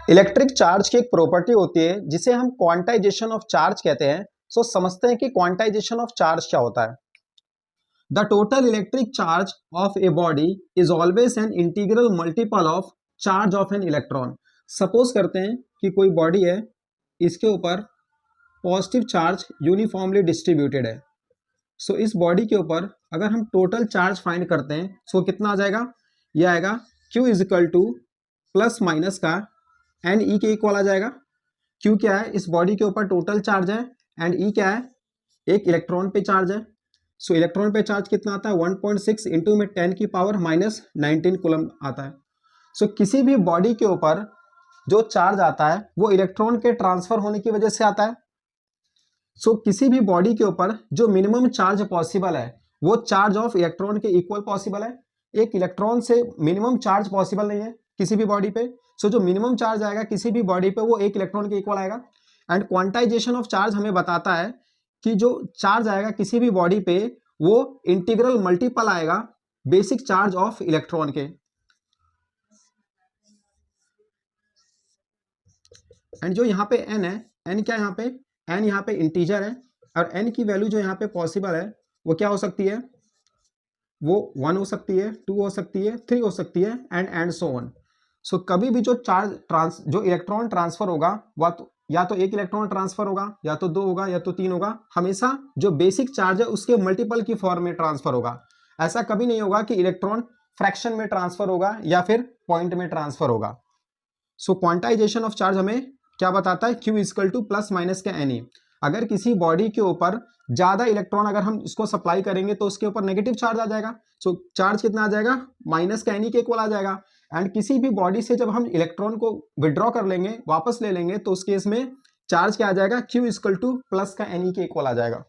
Electric charge की एक property होती है जिसे हम क्वांटाइजेशन ऑफ चार्ज कहते हैं। सो समझते हैं कि क्वांटाइजेशन ऑफ चार्ज क्या होता है। The total electric charge of a body is always an integral multiple of charge of an electron. Suppose करते हैं कि कोई बॉडी है, इसके ऊपर पॉजिटिव चार्ज यूनिफॉर्मली डिस्ट्रीब्यूटेड है। सो इस बॉडी के ऊपर अगर हम टोटल चार्ज फाइंड करते हैं सो कितना आ जाएगा, यह आएगा Q is equal two plus minus का एन ई के इक्वल आ जाएगा। क्यू क्या है, इस बॉडी के ऊपर टोटल चार्ज है, एंड ई क्या है, एक इलेक्ट्रॉन पे चार्ज है। सो इलेक्ट्रॉन पे चार्ज कितना आता है, 1.6 इंटू में 10 की पावर माइनस 19 कूलम आता है। सो किसी भी बॉडी के ऊपर जो चार्ज आता है वो इलेक्ट्रॉन के ट्रांसफर होने की वजह से आता है। सो किसी भी बॉडी के ऊपर जो मिनिमम चार्ज पॉसिबल है वो चार्ज ऑफ इलेक्ट्रॉन के इक्वल पॉसिबल है। एक इलेक्ट्रॉन से मिनिमम चार्ज पॉसिबल नहीं है किसी भी बॉडी पे। सो जो मिनिमम चार्ज आएगा किसी भी बॉडी पे वो एक इलेक्ट्रॉन के इक्वल आएगा। एंड क्वांटाइजेशन ऑफ चार्ज हमें बताता है कि जो चार्ज आएगा किसी भी बॉडी पे वो इंटीग्रल मल्टीपल आएगा बेसिक चार्ज ऑफ इलेक्ट्रॉन के। एंड जो यहाँ पे n है, n क्या है यहाँ पे, n यहाँ पे इंटीजर है, और n की वैल्यू जो यहाँ पे पॉसिबल है वो क्या हो सकती है, वो 1 हो सकती है, 2 हो सकती है, 3 हो सकती है, एंड सो ऑन। सो कभी भी जो जो इलेक्ट्रॉन ट्रांसफर होगा वह तो या तो एक इलेक्ट्रॉन ट्रांसफर होगा, या तो 2 होगा, या तो 3 होगा। हमेशा जो बेसिक चार्ज है उसके मल्टीपल की फॉर्म में ट्रांसफर होगा। ऐसा कभी नहीं होगा कि इलेक्ट्रॉन फ्रैक्शन में ट्रांसफर होगा या फिर पॉइंट में ट्रांसफर होगा। सो क्वांटाइजेशन ऑफ चार्ज हमें क्या बताता है, Q equal two plus minus का NE। अगर किसी बॉडी के ऊपर ज्यादा इलेक्ट्रॉन अगर हम इसको सप्लाई करेंगे तो उसके ऊपर नेगेटिव चार्ज आ जाएगा। सो चार्ज कितना आ जाएगा, माइनस का NE के इक्वल आ जाएगा। एंड किसी भी बॉडी से जब हम इलेक्ट्रॉन को विड्रॉ कर लेंगे, वापस ले लेंगे, तो उस केस में चार्ज क्या आ जाएगा, Q इक्वल टू प्लस का NE के इक्वल आ जाएगा।